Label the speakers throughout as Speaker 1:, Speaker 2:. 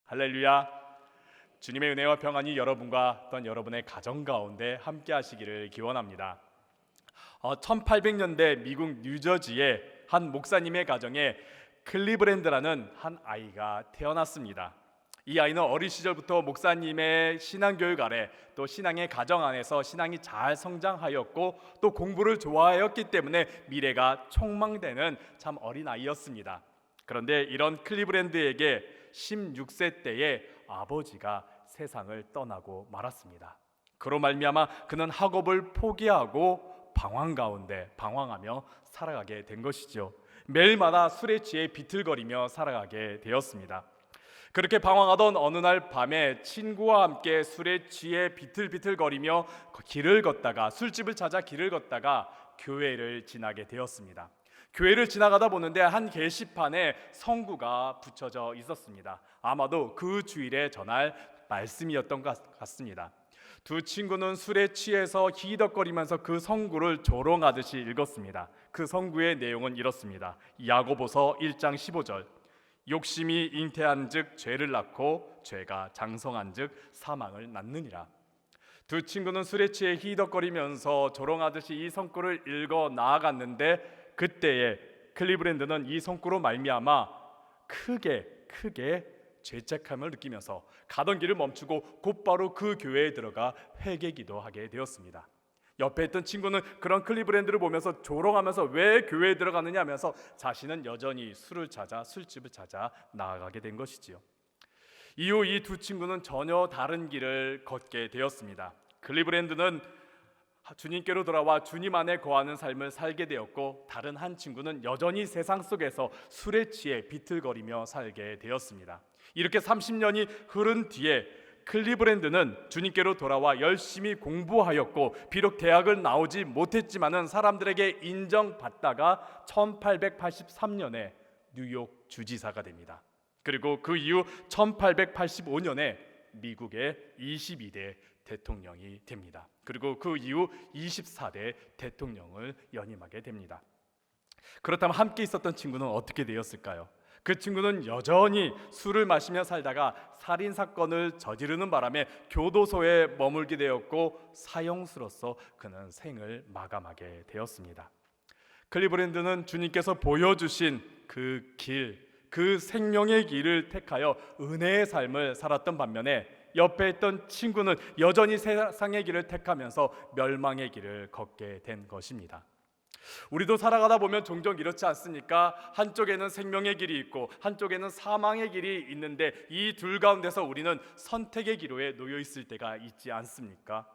Speaker 1: 할렐루야. 주님의 은혜와 평안이 여러분과 또한 여러분의 가정 가운데 함께 하시기를 기원합니다. 1800년대 미국 뉴저지의 한 목사님의 가정에 클리브랜드라는 한 아이가 태어났습니다. 이 아이는 어린 시절부터 목사님의 신앙교육 아래 또 신앙의 가정 안에서 신앙이 잘 성장하였고 또 공부를 좋아하였기 때문에 미래가 촉망되는 참 어린 아이였습니다. 그런데 이런 클리브랜드에게 16세 때에 아버지가 세상을 떠나고 말았습니다. 그로 말미암아 그는 학업을 포기하고 방황하며 살아가게 된 것이죠. 매일마다 술에 취해 비틀거리며 살아가게 되었습니다. 그렇게 방황하던 어느 날 밤에 친구와 함께 술에 취해 비틀비틀거리며 길을 걷다가 술집을 찾아 길을 걷다가 교회를 지나게 되었습니다. 교회를 지나가다 보는데 한 게시판에 성구가 붙여져 있었습니다. 아마도 그 주일에 전할 말씀이었던 것 같습니다. 두 친구는 술에 취해서 히덕거리면서 그 성구를 조롱하듯이 읽었습니다. 그 성구의 내용은 이렇습니다. 야고보서 1장 15절. 욕심이 잉태한즉 죄를 낳고 죄가 장성한즉 사망을 낳느니라. 두 친구는 술에 취해 히덕거리면서 조롱하듯이 이 성구를 읽어 나아갔는데 그때에 클리브랜드는 이 성구로 말미암아 크게 죄책감을 느끼면서 가던 길을 멈추고 곧바로 그 교회에 들어가 회개기도 하게 되었습니다. 옆에 있던 친구는 그런 클리브랜드를 보면서 조롱하면서 왜 교회에 들어가느냐 하면서 자신은 여전히 술집을 찾아 나아가게 된 것이지요. 이후 이 두 친구는 전혀 다른 길을 걷게 되었습니다. 클리브랜드는 주님께로 돌아와 주님 안에 거하는 삶을 살게 되었고, 다른 한 친구는 여전히 세상 속에서 술에 취해 비틀거리며 살게 되었습니다. 이렇게 30년이 흐른 뒤에 클리브랜드는 주님께로 돌아와 열심히 공부하였고, 비록 대학을 나오지 못했지만은 사람들에게 인정받다가 1883년에 뉴욕 주지사가 됩니다. 그리고 그 이후 1885년에 미국의 22대 대통령이 됩니다. 그리고 그 이후 24대 대통령을 연임하게 됩니다. 그렇다면 함께 있었던 친구는 어떻게 되었을까요? 그 친구는 여전히 술을 마시며 살다가 살인사건을 저지르는 바람에 교도소에 머물게 되었고, 사형수로서 그는 생을 마감하게 되었습니다. 클리브랜드는 주님께서 보여주신 그 생명의 길을 택하여 은혜의 삶을 살았던 반면에, 옆에 있던 친구는 여전히 세상의 길을 택하면서 멸망의 길을 걷게 된 것입니다. 우리도 살아가다 보면 종종 이렇지 않습니까? 한쪽에는 생명의 길이 있고 한쪽에는 사망의 길이 있는데, 이 둘 가운데서 우리는 선택의 기로에 놓여 있을 때가 있지 않습니까?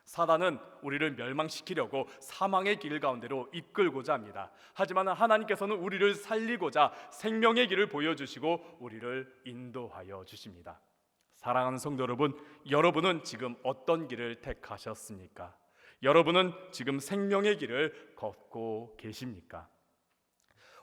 Speaker 1: 사단은 우리를 멸망시키려고 사망의 길 가운데로 이끌고자 합니다. 하지만 하나님께서는 우리를 살리고자 생명의 길을 보여주시고 우리를 인도하여 주십니다. 사랑하는 성도 여러분, 여러분은 지금 어떤 길을 택하셨습니까? 여러분은 지금 생명의 길을 걷고 계십니까?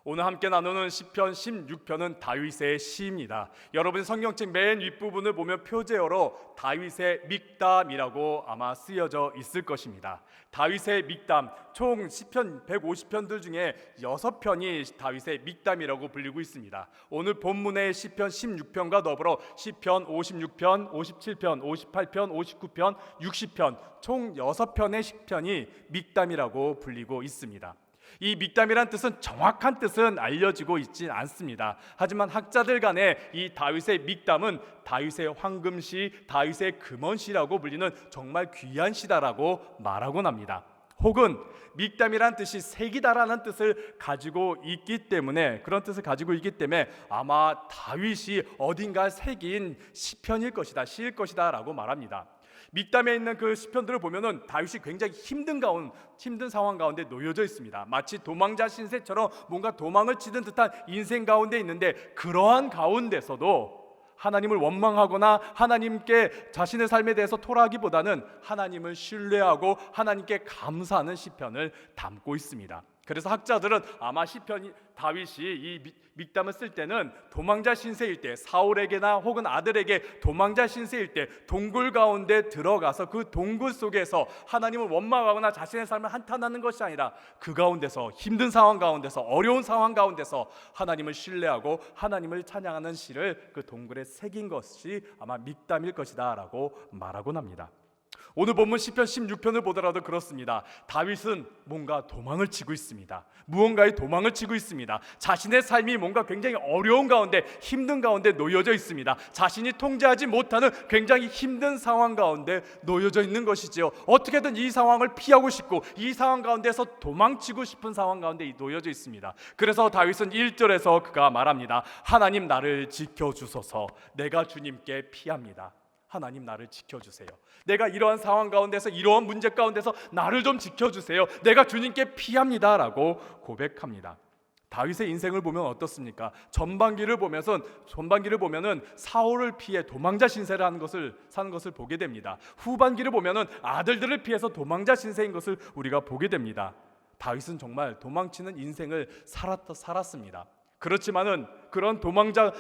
Speaker 1: 오늘 함께 나누는 시편 16편은 다윗의 시입니다. 여러분 성경책 맨 윗부분을 보면 표제어로 다윗의 믹담이라고 아마 쓰여져 있을 것입니다. 다윗의 믹담, 총 시편 150편들 중에 6편이 다윗의 믹담이라고 불리고 있습니다. 오늘 본문의 시편 16편과 더불어 시편 56편, 57편, 58편, 59편, 60편 총 6편의 시편이 믹담이라고 불리고 있습니다. 이 믹담이란 뜻은 정확한 뜻은 알려지고 있지 않습니다. 하지만 학자들 간에 이 다윗의 믹담은 다윗의 황금시, 다윗의 금언시라고 불리는 정말 귀한 시다라고 말하곤 합니다. 혹은 믹담이란 뜻이 색이다라는 뜻을 가지고 있기 때문에, 그런 뜻을 가지고 있기 때문에 아마 다윗이 어딘가 새긴 시편일 것이다, 시일 것이다 라고 말합니다. 믹담에 있는 그 시편들을 보면은 다윗이 굉장히 힘든 상황 가운데 놓여져 있습니다. 마치 도망자 신세처럼 뭔가 도망을 치는 듯한 인생 가운데 있는데, 그러한 가운데서도 하나님을 원망하거나 하나님께 자신의 삶에 대해서 토라하기보다는 하나님을 신뢰하고 하나님께 감사하는 시편을 담고 있습니다. 그래서 학자들은 아마 시편 다윗이 이 믹담을 쓸 때는 도망자 신세일 때, 사울에게나 혹은 아들에게 도망자 신세일 때 동굴 가운데 들어가서 그 동굴 속에서 하나님을 원망하거나 자신의 삶을 한탄하는 것이 아니라 그 가운데서, 힘든 상황 가운데서, 어려운 상황 가운데서 하나님을 신뢰하고 하나님을 찬양하는 시를 그 동굴에 새긴 것이 아마 믹담일 것이다 라고 말하곤 합니다. 오늘 본문 시편 16편을 보더라도 그렇습니다. 다윗은 뭔가 도망을 치고 있습니다. 무언가의 도망을 치고 있습니다. 자신의 삶이 뭔가 굉장히 어려운 가운데, 힘든 가운데 놓여져 있습니다. 자신이 통제하지 못하는 굉장히 힘든 상황 가운데 놓여져 있는 것이지요. 어떻게든 이 상황을 피하고 싶고 이 상황 가운데서 도망치고 싶은 상황 가운데 놓여져 있습니다. 그래서 다윗은 1절에서 그가 말합니다. 하나님 나를 지켜주소서. 내가 주님께 피합니다. 하나님 나를 지켜주세요. 내가 이러한 상황 가운데서, 이러한 문제 가운데서 나를 좀 지켜주세요. 내가 주님께 피합니다 라고 고백합니다. 다윗의 인생을 보면 어떻습니까? 전반기를 보면은 사울을 피해 도망자 신세를 사는 것을 보게 됩니다. 후반기를 보면은 아들들을 피해서 도망자 신세인 것을 우리가 보게 됩니다. 다윗은 정말 도망치는 인생을 살았습니다. 그렇지만은 그런 도망자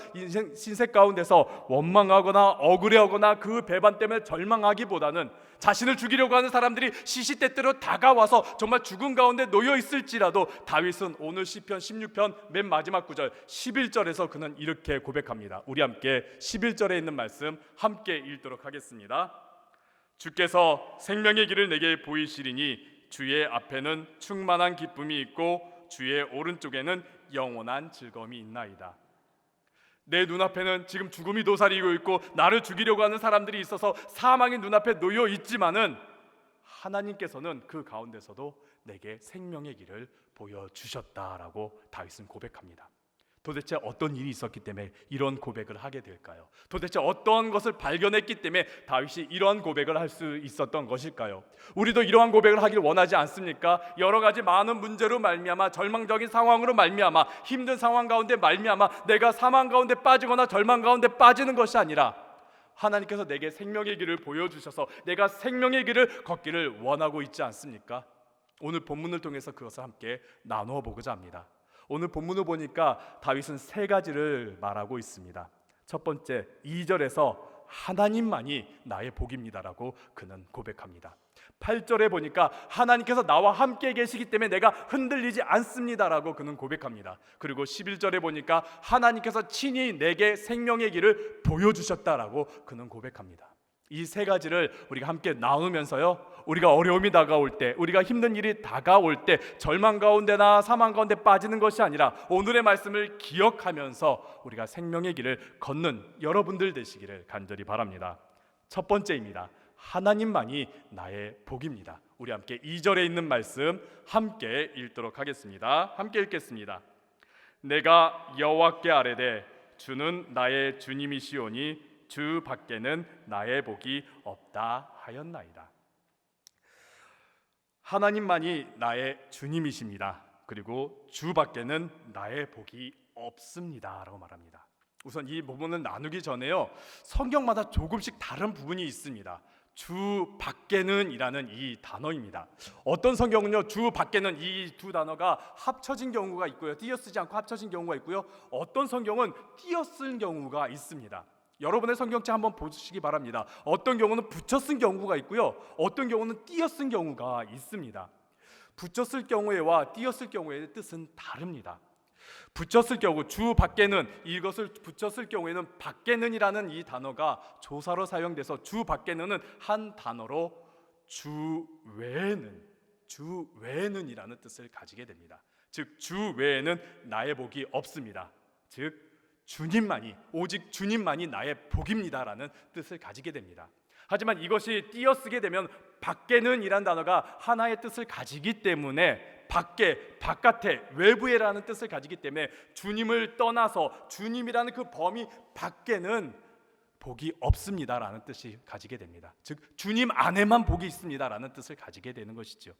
Speaker 1: 신세 가운데서 원망하거나 억울해하거나 그 배반 때문에 절망하기보다는 자신을 죽이려고 하는 사람들이 시시때때로 다가와서 정말 죽음 가운데 놓여 있을지라도 다윗은 오늘 시편 16편 맨 마지막 구절 11절에서 그는 이렇게 고백합니다. 우리 함께 11절에 있는 말씀 함께 읽도록 하겠습니다. 주께서 생명의 길을 내게 보이시리니 주의 앞에는 충만한 기쁨이 있고 주의 오른쪽에는 영원한 즐거움이 있나이다. 내 눈앞에는 지금 죽음이 도사리고 있고 나를 죽이려고 하는 사람들이 있어서 사망이 눈앞에 놓여 있지만은 하나님께서는 그 가운데서도 내게 생명의 길을 보여주셨다라고 다윗은 고백합니다. 도대체 어떤 일이 있었기 때문에 이런 고백을 하게 될까요? 도대체 어떤 것을 발견했기 때문에 다윗이 이러한 고백을 할 수 있었던 것일까요? 우리도 이러한 고백을 하길 원하지 않습니까? 여러 가지 많은 문제로 말미암아, 절망적인 상황으로 말미암아, 힘든 상황 가운데 말미암아 내가 사망 가운데 빠지거나 절망 가운데 빠지는 것이 아니라 하나님께서 내게 생명의 길을 보여주셔서 내가 생명의 길을 걷기를 원하고 있지 않습니까? 오늘 본문을 통해서 그것을 함께 나누어 보고자 합니다. 오늘 본문을 보니까 다윗은 세 가지를 말하고 있습니다. 첫 번째 2절에서 하나님만이 나의 복입니다라고 그는 고백합니다. 8절에 보니까 하나님께서 나와 함께 계시기 때문에 내가 흔들리지 않습니다라고 그는 고백합니다. 그리고 11절에 보니까 하나님께서 친히 내게 생명의 길을 보여주셨다라고 그는 고백합니다. 이 세 가지를 우리가 함께 나누면서요, 우리가 어려움이 다가올 때, 우리가 힘든 일이 다가올 때 절망 가운데나 사망 가운데 빠지는 것이 아니라 오늘의 말씀을 기억하면서 우리가 생명의 길을 걷는 여러분들 되시기를 간절히 바랍니다. 첫 번째입니다. 하나님만이 나의 복입니다. 우리 함께 2절에 있는 말씀 함께 읽도록 하겠습니다. 함께 읽겠습니다. 내가 여호와께 아뢰되 주는 나의 주님이시오니 주 밖에는 나의 복이 없다 하였나이다. 하나님만이 나의 주님이십니다. 그리고 주 밖에는 나의 복이 없습니다 라고 말합니다. 우선 이 부분을 나누기 전에요, 성경마다 조금씩 다른 부분이 있습니다. 주 밖에는 이라는 이 단어입니다. 어떤 성경은요, 주 밖에는 이 두 단어가 합쳐진 경우가 있고요, 띄어쓰지 않고 합쳐진 경우가 있고요, 어떤 성경은 띄어쓴 경우가 있습니다. 여러분의 성경책 한번 보시기 바랍니다. 어떤 경우는 붙여 쓴 경우가 있고요, 어떤 경우는 띄어 쓴 경우가 있습니다. 붙여 쓸 경우에와 띄어 쓸 경우의 뜻은 다릅니다. 붙여 쓸 경우, 주 밖에는, 이것을 붙여 쓸 경우에는 밖에는이라는 이 단어가 조사로 사용돼서 주 밖에는은 한 단어로 주 외에는이라는 뜻을 가지게 됩니다. 즉 주 외에는 나의 복이 없습니다. 즉 주님만이, 오직 주님만이 나의 복입니다라는 뜻을 가지게 됩니다. 하지만 이것이 띄어쓰게 되면 밖에는 이란 단어가 하나의 뜻을 가지기 때문에 밖에, 바깥에, 외부에라는 뜻을 가지기 때문에 주님을 떠나서 주님이라는 그 범위 밖에는 복이 없습니다라는 뜻이 가지게 됩니다. 즉 주님 안에만 복이 있습니다라는 뜻을 가지게 되는 것이죠.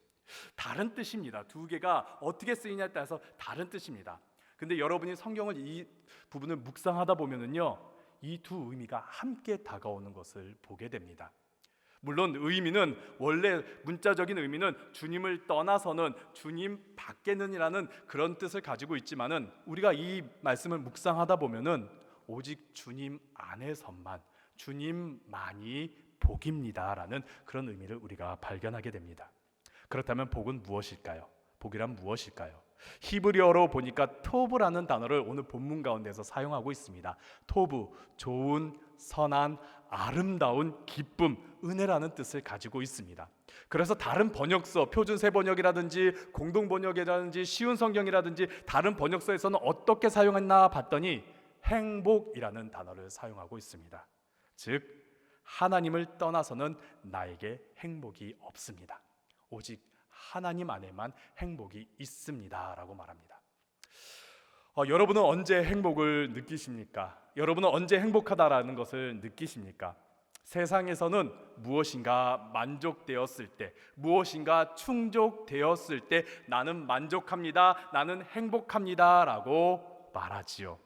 Speaker 1: 다른 뜻입니다. 두 개가 어떻게 쓰이냐에 따라서 다른 뜻입니다. 근데 여러분이 성경을 이 부분을 묵상하다 보면은요, 이 두 의미가 함께 다가오는 것을 보게 됩니다. 물론 의미는, 원래 문자적인 의미는 주님을 떠나서는, 주님 밖에는이라는 그런 뜻을 가지고 있지만은, 우리가 이 말씀을 묵상하다 보면은 오직 주님 안에서만, 주님만이 복입니다라는 그런 의미를 우리가 발견하게 됩니다. 그렇다면 복은 무엇일까요? 복이란 무엇일까요? 히브리어로 보니까 토브라는 단어를 오늘 본문 가운데서 사용하고 있습니다. 토브, 좋은, 선한, 아름다운, 기쁨, 은혜라는 뜻을 가지고 있습니다. 그래서 다른 번역서, 표준세 번역이라든지 공동 번역이라든지 쉬운 성경이라든지 다른 번역서에서는 어떻게 사용했나 봤더니 행복이라는 단어를 사용하고 있습니다. 즉 하나님을 떠나서는 나에게 행복이 없습니다. 오직 하나님 안에만 행복이 있습니다 라고 말합니다. 여러분은 언제 행복을 느끼십니까? 여러분은 언제 행복하다라는 것을 느끼십니까? 세상에서는 무엇인가 만족되었을 때, 무엇인가 충족되었을 때 나는 만족합니다, 나는 행복합니다 라고 말하지요.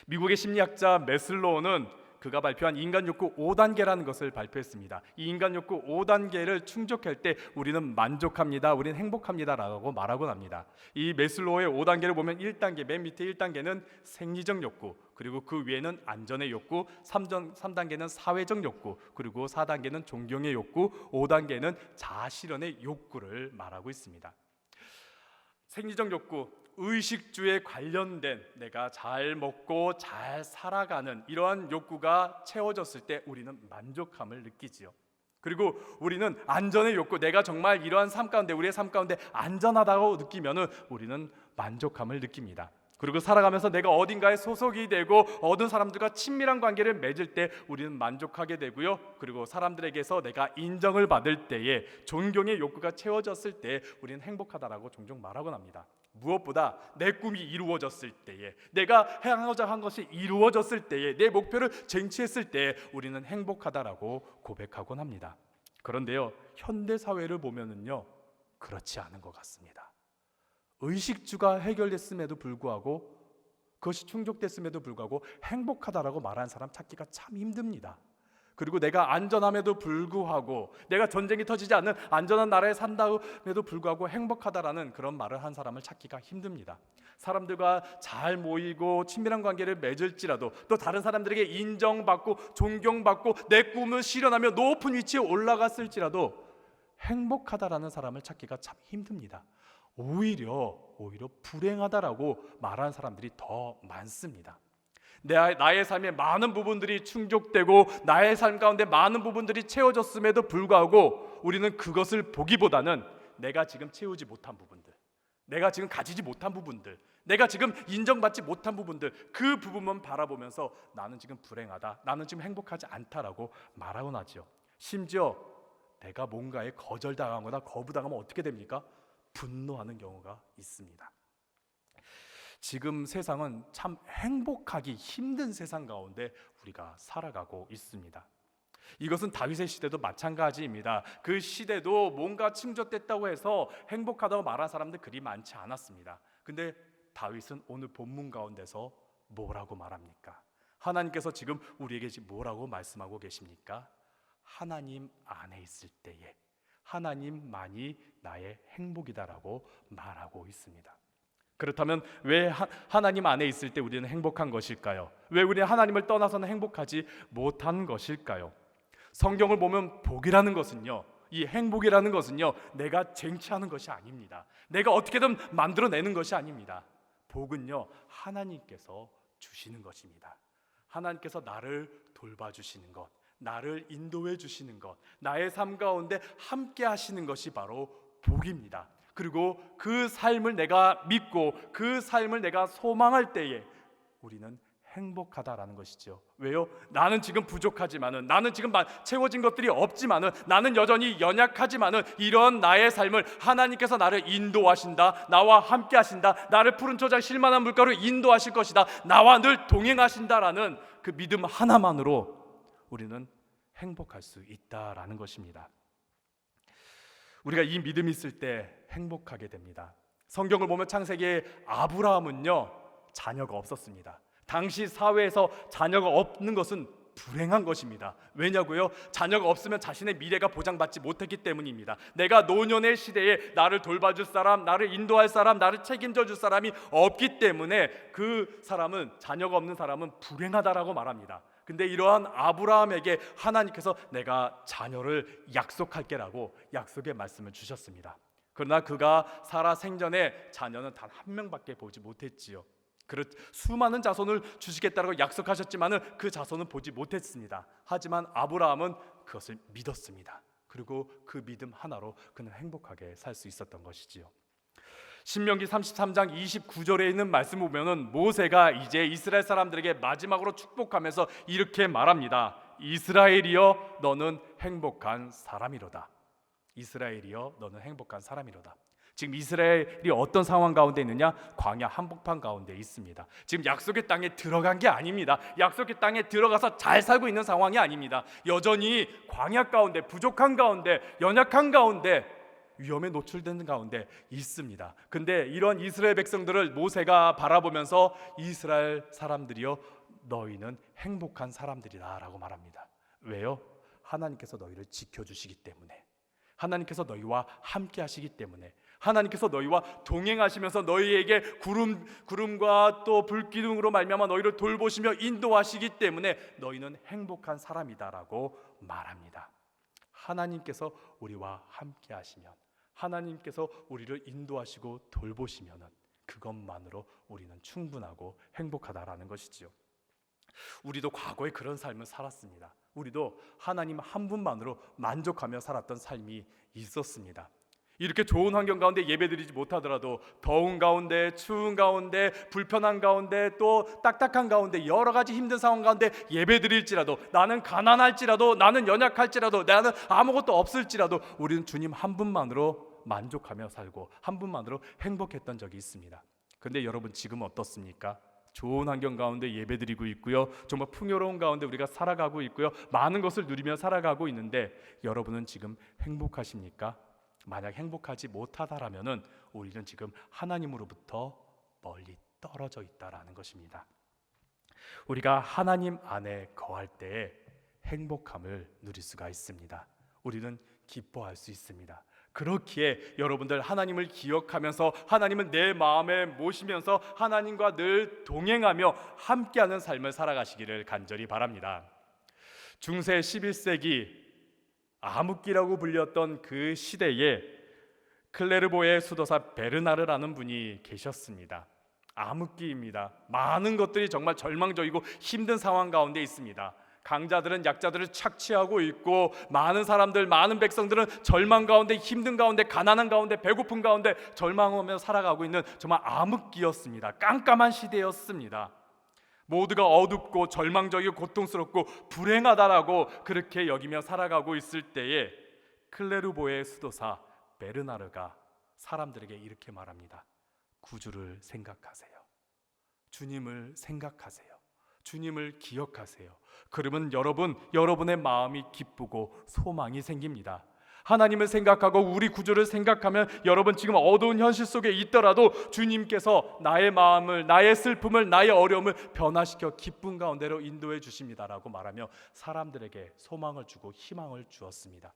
Speaker 1: 미국의 심리학자 매슬로우는 그가 발표한 인간 욕구 5단계라는 것을 발표했습니다. 이 인간 욕구 5단계를 충족할 때 우리는 만족합니다, 우리는 행복합니다 라고 말하곤 합니다. 이 매슬로우의 5단계를 보면 1단계, 맨 밑에 1단계는 생리적 욕구, 그리고 그 위에는 안전의 욕구, 3단계는 사회적 욕구, 그리고 4단계는 존경의 욕구, 5단계는 자아실현의 욕구를 말하고 있습니다. 생리적 욕구, 의식주에 관련된 내가 잘 먹고 잘 살아가는 이러한 욕구가 채워졌을 때 우리는 만족함을 느끼지요. 그리고 우리는 안전의 욕구, 내가 정말 이러한 삶 가운데, 우리의 삶 가운데 안전하다고 느끼면은 우리는 만족함을 느낍니다. 그리고 살아가면서 내가 어딘가에 소속이 되고 어떤 사람들과 친밀한 관계를 맺을 때 우리는 만족하게 되고요. 그리고 사람들에게서 내가 인정을 받을 때에 존경의 욕구가 채워졌을 때 우리는 행복하다라고 종종 말하곤 합니다. 무엇보다 내 꿈이 이루어졌을 때에, 내가 향하고자 한 것이 이루어졌을 때에, 내 목표를 쟁취했을 때에 우리는 행복하다라고 고백하곤 합니다. 그런데요, 현대 사회를 보면은요 그렇지 않은 것 같습니다. 의식주가 해결됐음에도 불구하고, 그것이 충족됐음에도 불구하고 행복하다라고 말하는 사람 찾기가 참 힘듭니다. 그리고 내가 안전함에도 불구하고, 내가 전쟁이 터지지 않는 안전한 나라에 산다음에도 불구하고 행복하다라는 그런 말을 한 사람을 찾기가 힘듭니다. 사람들과 잘 모이고 친밀한 관계를 맺을지라도, 또 다른 사람들에게 인정받고 존경받고 내 꿈을 실현하며 높은 위치에 올라갔을지라도 행복하다라는 사람을 찾기가 참 힘듭니다. 오히려 불행하다라고 말하는 사람들이 더 많습니다. 나의 삶의 많은 부분들이 충족되고 나의 삶 가운데 많은 부분들이 채워졌음에도 불구하고 우리는 그것을 보기보다는 내가 지금 채우지 못한 부분들, 내가 지금 가지지 못한 부분들, 내가 지금 인정받지 못한 부분들, 그 부분만 바라보면서 나는 지금 불행하다, 나는 지금 행복하지 않다라고 말하곤 하죠. 심지어 내가 뭔가에 거절당하거나 거부당하면 어떻게 됩니까? 분노하는 경우가 있습니다. 지금 세상은 참 행복하기 힘든 세상 가운데 우리가 살아가고 있습니다. 이것은 다윗의 시대도 마찬가지입니다. 그 시대도 뭔가 충족됐다고 해서 행복하다고 말한 사람들 그리 많지 않았습니다. 근데 다윗은 오늘 본문 가운데서 뭐라고 말합니까? 하나님께서 지금 우리에게 뭐라고 말씀하고 계십니까? 하나님 안에 있을 때에 하나님만이 나의 행복이다라고 말하고 있습니다. 그렇다면 왜 하나님 안에 있을 때 우리는 행복한 것일까요? 왜 우리는 하나님을 떠나서는 행복하지 못한 것일까요? 성경을 보면 복이라는 것은요, 이 행복이라는 것은요, 내가 쟁취하는 것이 아닙니다. 내가 어떻게든 만들어내는 것이 아닙니다. 복은요, 하나님께서 주시는 것입니다. 하나님께서 나를 돌봐주시는 것, 나를 인도해 주시는 것, 나의 삶 가운데 함께 하시는 것이 바로 복입니다. 그리고 그 삶을 내가 믿고 그 삶을 내가 소망할 때에 우리는 행복하다라는 것이죠. 왜요? 나는 지금 부족하지만은, 나는 지금 채워진 것들이 없지만은, 나는 여전히 연약하지만은 이런 나의 삶을 하나님께서 나를 인도하신다, 나와 함께 하신다, 나를 푸른 초장 실만한 물가로 인도하실 것이다, 나와 늘 동행하신다라는 그 믿음 하나만으로 우리는 행복할 수 있다라는 것입니다. 우리가 이 믿음이 있을 때 행복하게 됩니다. 성경을 보면 창세기에 아브라함은요, 자녀가 없었습니다. 당시 사회에서 자녀가 없는 것은 불행한 것입니다. 왜냐고요? 자녀가 없으면 자신의 미래가 보장받지 못했기 때문입니다. 내가 노년의 시대에 나를 돌봐줄 사람, 나를 인도할 사람, 나를 책임져 줄 사람이 없기 때문에 그 사람은, 자녀가 없는 사람은 불행하다라고 말합니다. 근데 이러한 아브라함에게 하나님께서 내가 자녀를 약속할게라고 약속의 말씀을 주셨습니다. 그러나 그가 살아 생전에 자녀는 단 한 명밖에 보지 못했지요. 수많은 자손을 주시겠다고 약속하셨지만은 그 자손은 보지 못했습니다. 하지만 아브라함은 그것을 믿었습니다. 그리고 그 믿음 하나로 그는 행복하게 살 수 있었던 것이지요. 신명기 33장 29절에 있는 말씀을 보면은 모세가 이제 이스라엘 사람들에게 마지막으로 축복하면서 이렇게 말합니다. 이스라엘이여 너는 행복한 사람이로다. 이스라엘이여 너는 행복한 사람이로다. 지금 이스라엘이 어떤 상황 가운데 있느냐? 광야 한복판 가운데 있습니다. 지금 약속의 땅에 들어간 게 아닙니다. 약속의 땅에 들어가서 잘 살고 있는 상황이 아닙니다. 여전히 광야 가운데, 부족한 가운데, 연약한 가운데, 위험에 노출되는 가운데 있습니다. 근데 이런 이스라엘 백성들을 모세가 바라보면서 이스라엘 사람들이여 너희는 행복한 사람들이다 라고 말합니다. 왜요? 하나님께서 너희를 지켜주시기 때문에, 하나님께서 너희와 함께 하시기 때문에, 하나님께서 너희와 동행하시면서 너희에게 구름과 또 불기둥으로 말미암아 너희를 돌보시며 인도하시기 때문에 너희는 행복한 사람이다라고 말합니다. 하나님께서 우리와 함께 하시면, 하나님께서 우리를 인도하시고 돌보시면 그것만으로 우리는 충분하고 행복하다라는 것이지요. 우리도 과거에 그런 삶을 살았습니다. 우리도 하나님 한 분만으로 만족하며 살았던 삶이 있었습니다. 이렇게 좋은 환경 가운데 예배드리지 못하더라도 더운 가운데, 추운 가운데, 불편한 가운데, 또 딱딱한 가운데, 여러 가지 힘든 상황 가운데 예배드릴지라도, 나는 가난할지라도, 나는 연약할지라도, 나는 아무것도 없을지라도 우리는 주님 한 분만으로 만족하며 살고 한 분만으로 행복했던 적이 있습니다. 그런데 여러분 지금 어떻습니까? 좋은 환경 가운데 예배드리고 있고요, 정말 풍요로운 가운데 우리가 살아가고 있고요, 많은 것을 누리며 살아가고 있는데 여러분은 지금 행복하십니까? 만약 행복하지 못하다라면은 우리는 지금 하나님으로부터 멀리 떨어져 있다라는 것입니다. 우리가 하나님 안에 거할 때에 행복함을 누릴 수가 있습니다. 우리는 기뻐할 수 있습니다. 그렇기에 여러분들 하나님을 기억하면서 하나님을 내 마음에 모시면서 하나님과 늘 동행하며 함께하는 삶을 살아가시기를 간절히 바랍니다. 중세 11세기 암흑기라고 불렸던 그 시대에 클레르보의 수도사 베르나르라는 분이 계셨습니다. 암흑기입니다. 많은 것들이 정말 절망적이고 힘든 상황 가운데 있습니다. 강자들은 약자들을 착취하고 있고, 많은 사람들, 많은 백성들은 절망 가운데, 힘든 가운데, 가난한 가운데, 배고픈 가운데 절망하며 살아가고 있는 정말 암흑기였습니다. 깜깜한 시대였습니다. 모두가 어둡고 절망적이고 고통스럽고 불행하다라고 그렇게 여기며 살아가고 있을 때에 클레르보의 수도사 베르나르가 사람들에게 이렇게 말합니다. 구주를 생각하세요. 주님을 생각하세요. 주님을 기억하세요. 그러면 여러분의 마음이 기쁘고 소망이 생깁니다. 하나님을 생각하고 우리 구주를 생각하면 여러분 지금 어두운 현실 속에 있더라도 주님께서 나의 마음을, 나의 슬픔을, 나의 어려움을 변화시켜 기쁨 가운데로 인도해 주십니다라고 말하며 사람들에게 소망을 주고 희망을 주었습니다.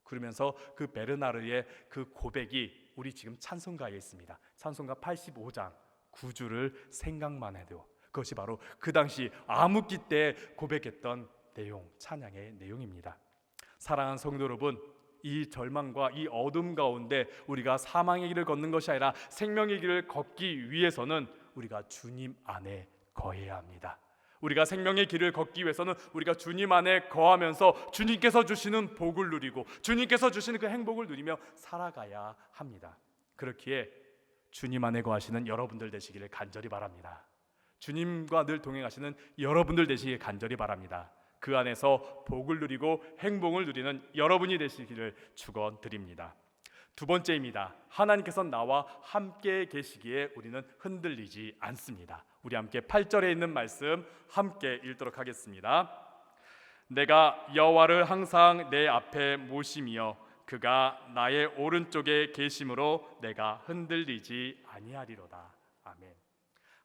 Speaker 1: 그러면서 그 베르나르의 그 고백이 우리 지금 찬송가에 있습니다. 찬송가 85장 구주를 생각만 해도, 그것이 바로 그 당시 암흑기 때 고백했던 내용, 찬양의 내용입니다. 사랑하는 성도 여러분, 이 절망과 이 어둠 가운데 우리가 사망의 길을 걷는 것이 아니라 생명의 길을 걷기 위해서는 우리가 주님 안에 거해야 합니다. 우리가 생명의 길을 걷기 위해서는 우리가 주님 안에 거하면서 주님께서 주시는 복을 누리고 주님께서 주시는 그 행복을 누리며 살아가야 합니다. 그렇기에 주님 안에 거하시는 여러분들 되시기를 간절히 바랍니다. 주님과 늘 동행하시는 여러분들 되시길 간절히 바랍니다. 그 안에서 복을 누리고 행복을 누리는 여러분이 되시기를 축원드립니다. 두 번째입니다. 하나님께서 나와 함께 계시기에 우리는 흔들리지 않습니다. 우리 함께 8절에 있는 말씀 함께 읽도록 하겠습니다. 내가 여호와를 항상 내 앞에 모시며 그가 나의 오른쪽에 계심으로 내가 흔들리지 아니하리로다. 아멘.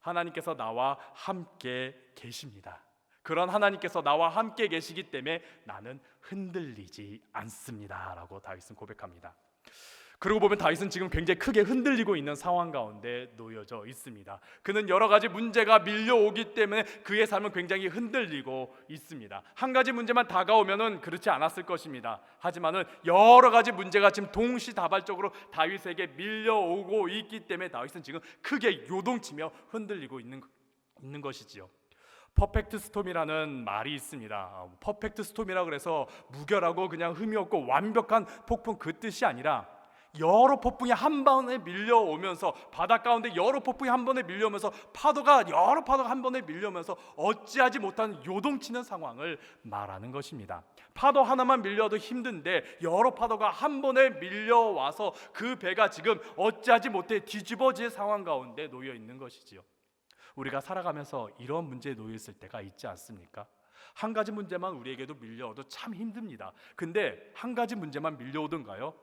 Speaker 1: 하나님께서 나와 함께 계십니다. 그런 하나님께서 나와 함께 계시기 때문에 나는 흔들리지 않습니다 라고 다윗은 고백합니다. 그러고 보면 다윗은 지금 굉장히 크게 흔들리고 있는 상황 가운데 놓여져 있습니다. 그는 여러 가지 문제가 밀려오기 때문에 그의 삶은 굉장히 흔들리고 있습니다. 한 가지 문제만 다가오면은 그렇지 않았을 것입니다. 하지만은 여러 가지 문제가 지금 동시다발적으로 다윗에게 밀려오고 있기 때문에 다윗은 지금 크게 요동치며 흔들리고 있는 것이지요. 퍼펙트 스톰이라는 말이 있습니다. 퍼펙트 스톰이라 그래서 무결하고 그냥 흠이 없고 완벽한 폭풍 그 뜻이 아니라 여러 폭풍이 한 번에 밀려오면서 바다 가운데 여러 폭풍이 한 번에 밀려오면서 여러 파도가 한 번에 밀려오면서 어찌하지 못한 요동치는 상황을 말하는 것입니다. 파도 하나만 밀려도 힘든데 여러 파도가 한 번에 밀려와서 그 배가 지금 어찌하지 못해 뒤집어질 상황 가운데 놓여 있는 것이지요. 우리가 살아가면서 이런 문제에 놓여 있을 때가 있지 않습니까? 한 가지 문제만 우리에게도 밀려오도 참 힘듭니다. 근데 한 가지 문제만 밀려오던가요?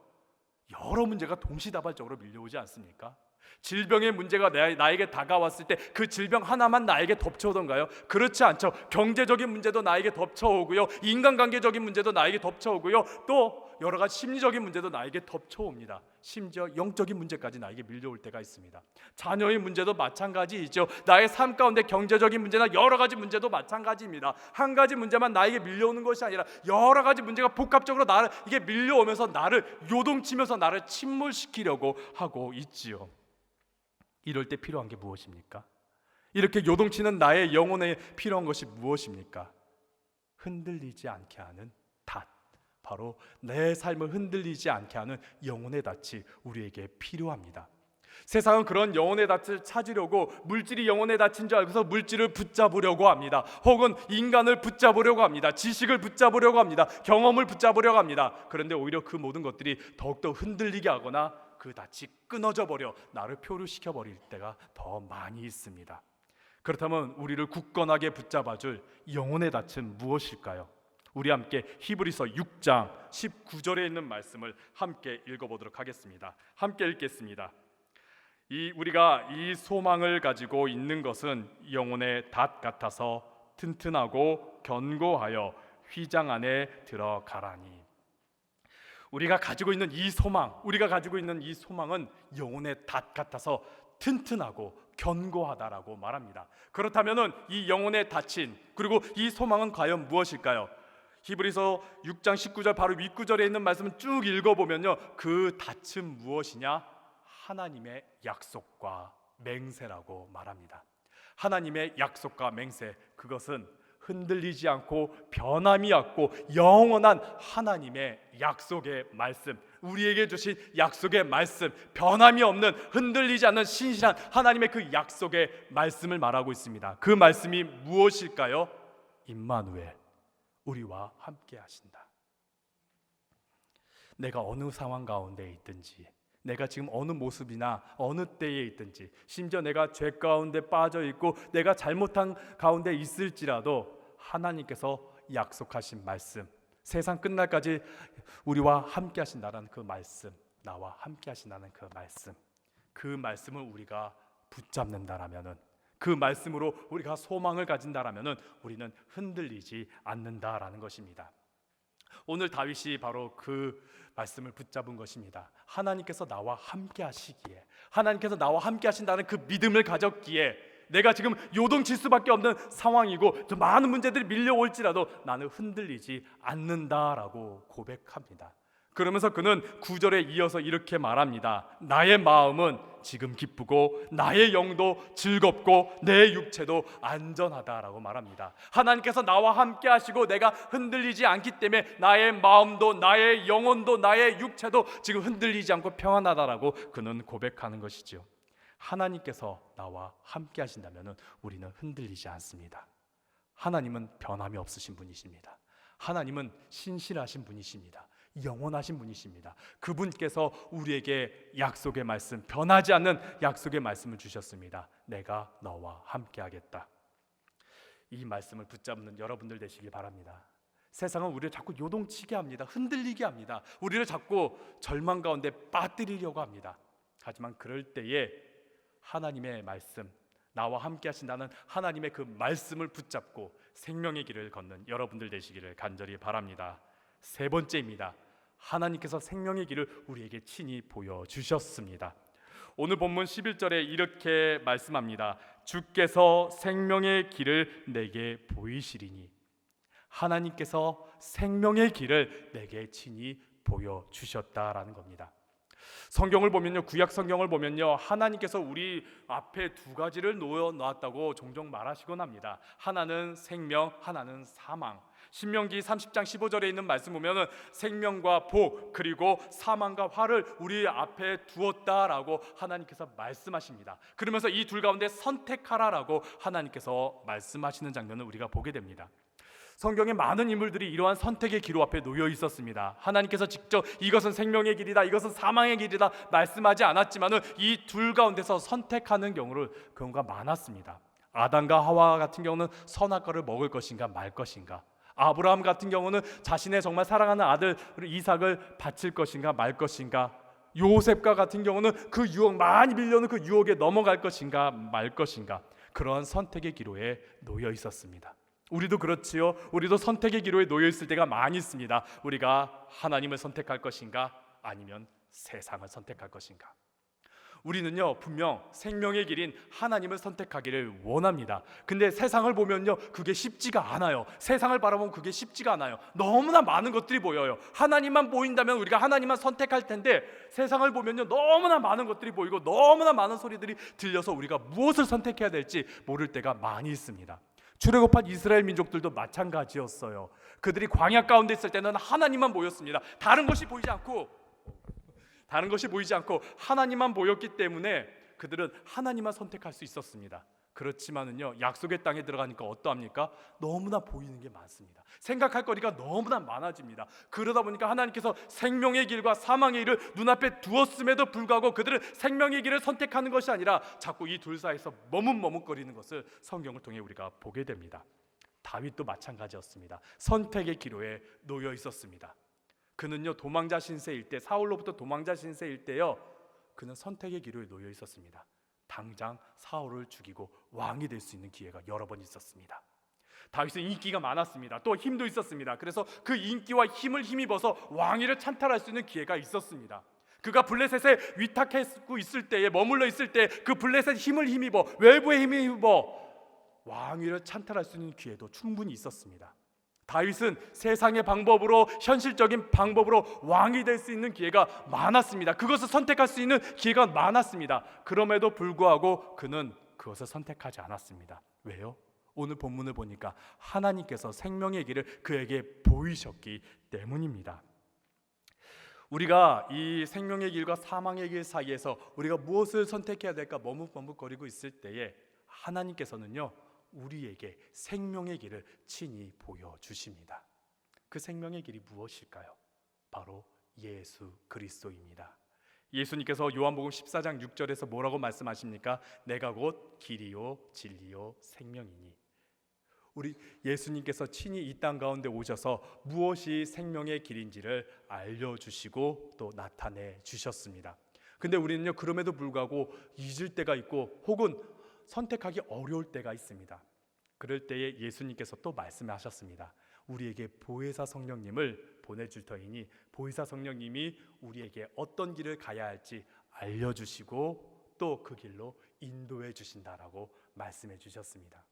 Speaker 1: 여러 문제가 동시다발적으로 밀려오지 않습니까? 질병의 문제가 나에게 다가왔을 때 그 질병 하나만 나에게 덮쳐오던가요? 그렇지 않죠. 경제적인 문제도 나에게 덮쳐오고요, 인간관계적인 문제도 나에게 덮쳐오고요, 또 여러 가지 심리적인 문제도 나에게 덮쳐옵니다. 심지어 영적인 문제까지 나에게 밀려올 때가 있습니다. 자녀의 문제도 마찬가지이죠. 나의 삶 가운데 경제적인 문제나 여러 가지 문제도 마찬가지입니다. 한 가지 문제만 나에게 밀려오는 것이 아니라 여러 가지 문제가 복합적으로 이게 밀려오면서 나를 요동치면서 나를 침몰시키려고 하고 있지요. 이럴 때 필요한 게 무엇입니까? 이렇게 요동치는 나의 영혼에 필요한 것이 무엇입니까? 흔들리지 않게 하는 닷, 바로 내 삶을 흔들리지 않게 하는 영혼의 닻이 우리에게 필요합니다. 세상은 그런 영혼의 닻을 찾으려고 물질이 영혼의 닻인 줄 알고서 물질을 붙잡으려고 합니다. 혹은 인간을 붙잡으려고 합니다. 지식을 붙잡으려고 합니다. 경험을 붙잡으려고 합니다. 그런데 오히려 그 모든 것들이 더욱더 흔들리게 하거나 그 닻이 끊어져 버려 나를 표류시켜 버릴 때가 더 많이 있습니다. 그렇다면 우리를 굳건하게 붙잡아줄 영혼의 닻은 무엇일까요? 우리 함께 히브리서 6장 19절에 있는 말씀을 함께 읽어보도록 하겠습니다. 함께 읽겠습니다. 우리가 이 소망을 가지고 있는 것은 영혼의 닷 같아서 튼튼하고 견고하여 휘장 안에 들어가라니. 우리가 가지고 있는 이 소망은 영혼의 닷 같아서 튼튼하고 견고하다라고 말합니다. 그렇다면은 이 영혼의 닫힌 그리고 이 소망은 과연 무엇일까요? 히브리서 6장 19절 바로 윗구절에 있는 말씀을 쭉 읽어보면요, 그 닫힌 무엇이냐? 하나님의 약속과 맹세라고 말합니다. 하나님의 약속과 맹세, 그것은 흔들리지 않고 변함이 없고 영원한 하나님의 약속의 말씀, 우리에게 주신 약속의 말씀, 변함이 없는 흔들리지 않는 신실한 하나님의 그 약속의 말씀을 말하고 있습니다. 그 말씀이 무엇일까요? 임마누엘, 우리와 함께 하신다. 내가 어느 상황 가운데 있든지, 내가 지금 어느 모습이나 어느 때에 있든지, 심지어 내가 죄 가운데 빠져 있고 내가 잘못한 가운데 있을지라도 하나님께서 약속하신 말씀, 세상 끝날까지 우리와 함께 하신다는 그 말씀, 나와 함께 하신다는 그 말씀, 그 말씀을 우리가 붙잡는다라면은, 그 말씀으로 우리가 소망을 가진다라면은 우리는 흔들리지 않는다라는 것입니다. 오늘 다윗이 바로 그 말씀을 붙잡은 것입니다. 하나님께서 나와 함께 하시기에, 하나님께서 나와 함께 하신다는 그 믿음을 가졌기에 내가 지금 요동칠 수밖에 없는 상황이고 많은 문제들이 밀려올지라도 나는 흔들리지 않는다라고 고백합니다. 그러면서 그는 9절에 이어서 이렇게 말합니다. 나의 마음은 지금 기쁘고 나의 영도 즐겁고 내 육체도 안전하다라고 말합니다. 하나님께서 나와 함께 하시고 내가 흔들리지 않기 때문에 나의 마음도 나의 영혼도 나의 육체도 지금 흔들리지 않고 평안하다라고 그는 고백하는 것이죠. 하나님께서 나와 함께 하신다면 우리는 흔들리지 않습니다. 하나님은 변함이 없으신 분이십니다. 하나님은 신실하신 분이십니다. 영원하신 분이십니다. 그분께서 우리에게 약속의 말씀, 변하지 않는 약속의 말씀을 주셨습니다. 내가 너와 함께 하겠다. 이 말씀을 붙잡는 여러분들 되시길 바랍니다. 세상은 우리를 자꾸 요동치게 합니다. 흔들리게 합니다. 우리를 자꾸 절망 가운데 빠뜨리려고 합니다. 하지만 그럴 때에 하나님의 말씀, 나와 함께 하신다는 하나님의 그 말씀을 붙잡고 생명의 길을 걷는 여러분들 되시기를 간절히 바랍니다. 세 번째입니다. 하나님께서 생명의 길을 우리에게 친히 보여주셨습니다. 오늘 본문 11절에 이렇게 말씀합니다. 주께서 생명의 길을 내게 보이시리니. 하나님께서 생명의 길을 내게 친히 보여주셨다라는 겁니다. 성경을 보면요, 구약 성경을 보면요, 하나님께서 우리 앞에 두 가지를 놓아 놓았다고 종종 말하시곤 합니다. 하나는 생명, 하나는 사망. 신명기 30장 15절에 있는 말씀 보면은 생명과 복 그리고 사망과 화를 우리 앞에 두었다라고 하나님께서 말씀하십니다. 그러면서 이 둘 가운데 선택하라라고 하나님께서 말씀하시는 장면을 우리가 보게 됩니다. 성경의 많은 인물들이 이러한 선택의 기로 앞에 놓여 있었습니다. 하나님께서 직접 이것은 생명의 길이다, 이것은 사망의 길이다 말씀하지 않았지만은 이 둘 가운데서 선택하는 경우가 많았습니다. 아담과 하와 같은 경우는 선악과를 먹을 것인가 말 것인가, 아브라함 같은 경우는 자신의 정말 사랑하는 아들 이삭을 바칠 것인가 말 것인가, 요셉과 같은 경우는 그 유혹, 많이 밀려오는 그 유혹에 넘어갈 것인가 말 것인가, 그러한 선택의 기로에 놓여 있었습니다. 우리도 그렇지요. 우리도 선택의 기로에 놓여 있을 때가 많이 있습니다. 우리가 하나님을 선택할 것인가 아니면 세상을 선택할 것인가. 우리는요, 분명 생명의 길인 하나님을 선택하기를 원합니다. 근데 세상을 보면요, 그게 쉽지가 않아요. 세상을 바라보면 그게 쉽지가 않아요. 너무나 많은 것들이 보여요. 하나님만 보인다면 우리가 하나님만 선택할 텐데, 세상을 보면요, 너무나 많은 것들이 보이고 너무나 많은 소리들이 들려서 우리가 무엇을 선택해야 될지 모를 때가 많이 있습니다. 출애굽한 이스라엘 민족들도 마찬가지였어요. 그들이 광야 가운데 있을 때는 하나님만 보였습니다. 다른 것이 보이지 않고 하나님만 보였기 때문에 그들은 하나님만 선택할 수 있었습니다. 그렇지만은요, 약속의 땅에 들어가니까 어떠합니까? 너무나 보이는 게 많습니다. 생각할 거리가 너무나 많아집니다. 그러다 보니까 하나님께서 생명의 길과 사망의 길을 눈앞에 두었음에도 불구하고 그들은 생명의 길을 선택하는 것이 아니라 자꾸 이 둘 사이에서 머뭇머뭇거리는 것을 성경을 통해 우리가 보게 됩니다. 다윗도 마찬가지였습니다. 선택의 기로에 놓여 있었습니다. 그는요, 도망자 신세일 때, 사울로부터 도망자 신세일 때요, 그는 선택의 기로에 놓여 있었습니다. 당장 사울을 죽이고 왕이 될 수 있는 기회가 여러 번 있었습니다. 다윗은 인기가 많았습니다. 또 힘도 있었습니다. 그래서 그 인기와 힘을 힘입어서 왕위를 찬탈할 수 있는 기회가 있었습니다. 그가 블레셋에 위탁하고 있을 때에, 머물러 있을 때 그 블레셋 힘을 힘입어, 외부의 힘을 힘입어 왕위를 찬탈할 수 있는 기회도 충분히 있었습니다. 다윗은 세상의 방법으로, 현실적인 방법으로 왕이 될 수 있는 기회가 많았습니다. 그것을 선택할 수 있는 기회가 많았습니다. 그럼에도 불구하고 그는 그것을 선택하지 않았습니다. 왜요? 오늘 본문을 보니까 하나님께서 생명의 길을 그에게 보이셨기 때문입니다. 우리가 이 생명의 길과 사망의 길 사이에서 우리가 무엇을 선택해야 될까 머뭇머뭇거리고 있을 때에 하나님께서는요, 우리에게 생명의 길을 친히 보여주십니다. 그 생명의 길이 무엇일까요? 바로 예수 그리스도입니다. 예수님께서 요한복음 14장 6절에서 뭐라고 말씀하십니까? 내가 곧 길이요 진리요 생명이니. 우리 예수님께서 친히 이 땅 가운데 오셔서 무엇이 생명의 길인지를 알려주시고 또 나타내 주셨습니다. 근데 우리는요, 그럼에도 불구하고 잊을 때가 있고 혹은 선택하기 어려울 때가 있습니다. 그럴 때에 예수님께서 또 말씀하셨습니다. 우리에게 보혜사 성령님을 보내줄 터이니 보혜사 성령님이 우리에게 어떤 길을 가야 할지 알려주시고 또 그 길로 인도해 주신다라고 말씀해 주셨습니다.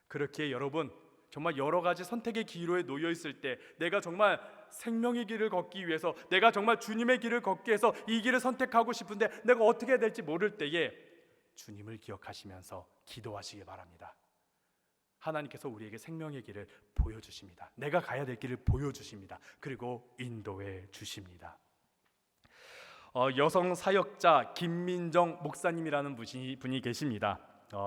Speaker 1: 그렇게 여러분, 정말 여러 가지 선택의 기로에 놓여 있을 때, 내가 정말 생명의 길을 걷기 위해서, 내가 정말 주님의 길을 걷기 위해서 이 길을 선택하고 싶은데 내가 어떻게 해야 될지 모를 때에 주님을 기억하시면서 기도하시기 바랍니다. 하나님께서 우리에게 생명의 길을 보여주십니다. 내가 가야 될 길을 보여주십니다. 그리고 인도해 주십니다. 여성 사역자 김민정 목사님이라는 분이 계십니다.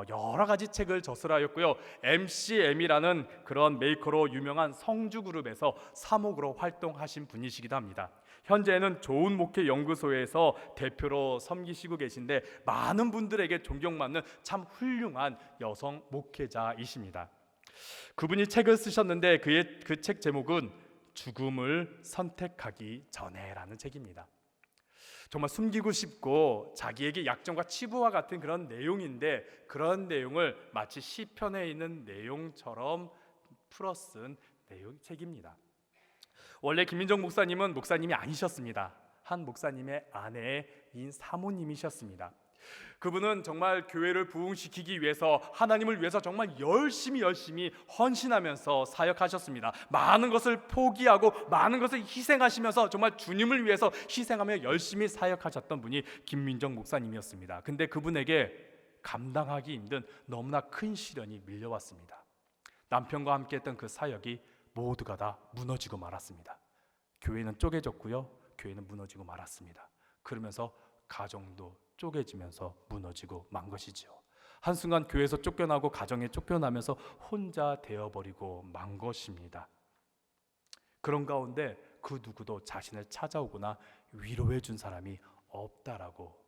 Speaker 1: 여러 가지 책을 저술하였고요, MCM이라는 그런 메이커로 유명한 성주 그룹에서 사목으로 활동하신 분이시기도 합니다. 현재는 좋은 목회 연구소에서 대표로 섬기시고 계신데 많은 분들에게 존경받는 참 훌륭한 여성 목회자이십니다. 그분이 책을 쓰셨는데 그 책 제목은 죽음을 선택하기 전에라는 책입니다. 정말 숨기고 싶고 자기에게 약점과 치부와 같은 그런 내용인데, 그런 내용을 마치 시편에 있는 내용처럼 풀어쓴 책입니다. 원래 김민정 목사님은 목사님이 아니셨습니다. 한 목사님의 아내인 사모님이셨습니다. 그분은 정말 교회를 부흥시키기 위해서, 하나님을 위해서 정말 열심히 헌신하면서 사역하셨습니다. 많은 것을 포기하고 많은 것을 희생하시면서 정말 주님을 위해서 희생하며 열심히 사역하셨던 분이 김민정 목사님이었습니다. 근데 그분에게 감당하기 힘든 너무나 큰 시련이 밀려왔습니다. 남편과 함께 했던 그 사역이 모두가 다 무너지고 말았습니다. 교회는 쪼개졌고요, 교회는 무너지고 말았습니다. 그러면서 가정도 쪼개지면서 무너지고 만 것이지요. 한순간 교회에서 쫓겨나고 가정에 쫓겨나면서 혼자 되어버리고 만 것입니다. 그런 가운데 그 누구도 자신을 찾아오거나 위로해 준 사람이 없다라고.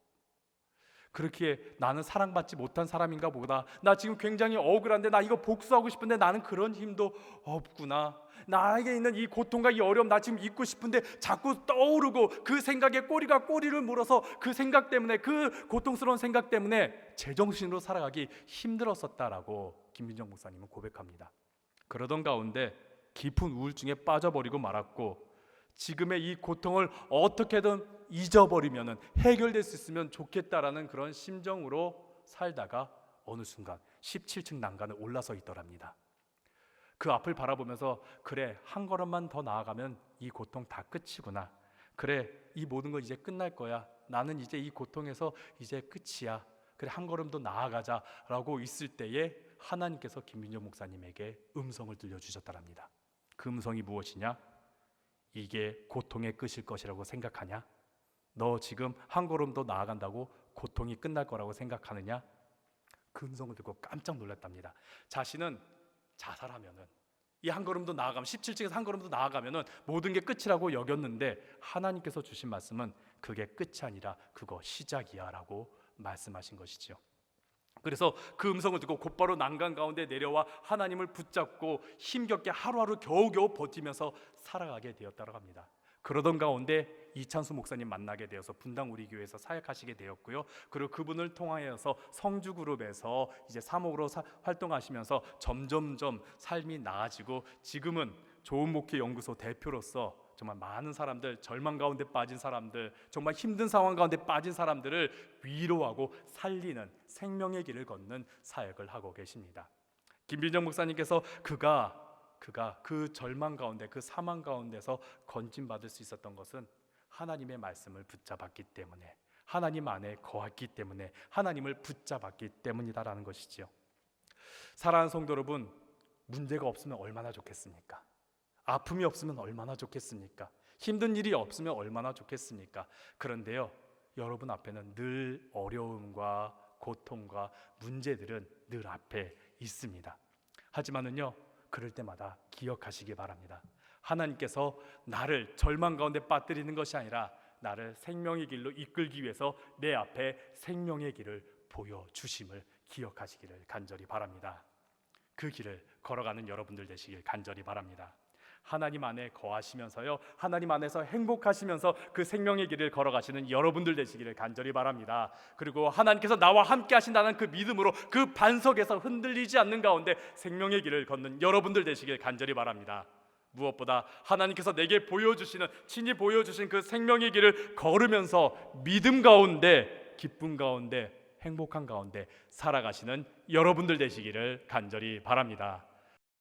Speaker 1: 그렇게 나는 사랑받지 못한 사람인가 보다, 나 지금 굉장히 억울한데 나 이거 복수하고 싶은데 나는 그런 힘도 없구나, 나에게 있는 이 고통과 이 어려움 나 지금 잊고 싶은데 자꾸 떠오르고 그 생각에 꼬리가 꼬리를 물어서 그 생각 때문에, 그 고통스러운 생각 때문에 제정신으로 살아가기 힘들었었다라고 김민정 목사님은 고백합니다. 그러던 가운데 깊은 우울증에 빠져버리고 말았고, 지금의 이 고통을 어떻게든 잊어버리면 해결될 수 있으면 좋겠다라는 그런 심정으로 살다가 어느 순간 17층 난간을 올라서 있더랍니다. 그 앞을 바라보면서 그래, 한 걸음만 더 나아가면 이 고통 다 끝이구나, 그래 이 모든 건 이제 끝날 거야, 나는 이제 이 고통에서 이제 끝이야, 그래 한 걸음 더 나아가자라고 있을 때에 하나님께서 김민정 목사님에게 음성을 들려주셨다랍니다. 그 음성이 무엇이냐? 이게 고통의 끝일 것이라고 생각하냐? 너 지금 한 걸음 더 나아간다고 고통이 끝날 거라고 생각하느냐? 그 음성을 듣고 깜짝 놀랐답니다. 자신은 자살하면은, 이 한 걸음 더 나아가면, 17층에서 한 걸음 더 나아가면은 모든 게 끝이라고 여겼는데, 하나님께서 주신 말씀은 그게 끝이 아니라 그거 시작이야 라고 말씀하신 것이죠. 그래서 그 음성을 듣고 곧바로 난간 가운데 내려와 하나님을 붙잡고 힘겹게 하루하루 겨우겨우 버티면서 살아가게 되었다고 합니다. 그러던 가운데 이찬수 목사님 만나게 되어서 분당 우리 교회에서 사역하시게 되었고요. 그리고 그분을 통하여서 성주그룹에서 이제 사목으로 활동하시면서 점점점 삶이 나아지고, 지금은 좋은 목회 연구소 대표로서 정말 많은 사람들, 절망 가운데 빠진 사람들, 정말 힘든 상황 가운데 빠진 사람들을 위로하고 살리는 생명의 길을 걷는 사역을 하고 계십니다. 김민정 목사님께서 그가 그 절망 가운데, 그 사망 가운데서 건진받을 수 있었던 것은 하나님의 말씀을 붙잡았기 때문에, 하나님 안에 거했기 때문에, 하나님을 붙잡았기 때문이다라는 것이지요. 사랑하는 성도 여러분, 문제가 없으면 얼마나 좋겠습니까? 아픔이 없으면 얼마나 좋겠습니까? 힘든 일이 없으면 얼마나 좋겠습니까? 그런데요, 여러분 앞에는 늘 어려움과 고통과 문제들은 늘 앞에 있습니다. 하지만은요, 그럴 때마다 기억하시기 바랍니다. 하나님께서 나를 절망 가운데 빠뜨리는 것이 아니라 나를 생명의 길로 이끌기 위해서 내 앞에 생명의 길을 보여주심을 기억하시기를 간절히 바랍니다. 그 길을 걸어가는 여러분들 되시길 간절히 바랍니다. 하나님 안에 거하시면서요, 하나님 안에서 행복하시면서 그 생명의 길을 걸어가시는 여러분들 되시기를 간절히 바랍니다. 그리고 하나님께서 나와 함께 하신다는 그 믿음으로 그 반석에서 흔들리지 않는 가운데 생명의 길을 걷는 여러분들 되시길 간절히 바랍니다. 무엇보다 하나님께서 내게 보여주시는, 친히 보여주신 그 생명의 길을 걸으면서 믿음 가운데, 기쁨 가운데, 행복한 가운데 살아가시는 여러분들 되시기를 간절히 바랍니다.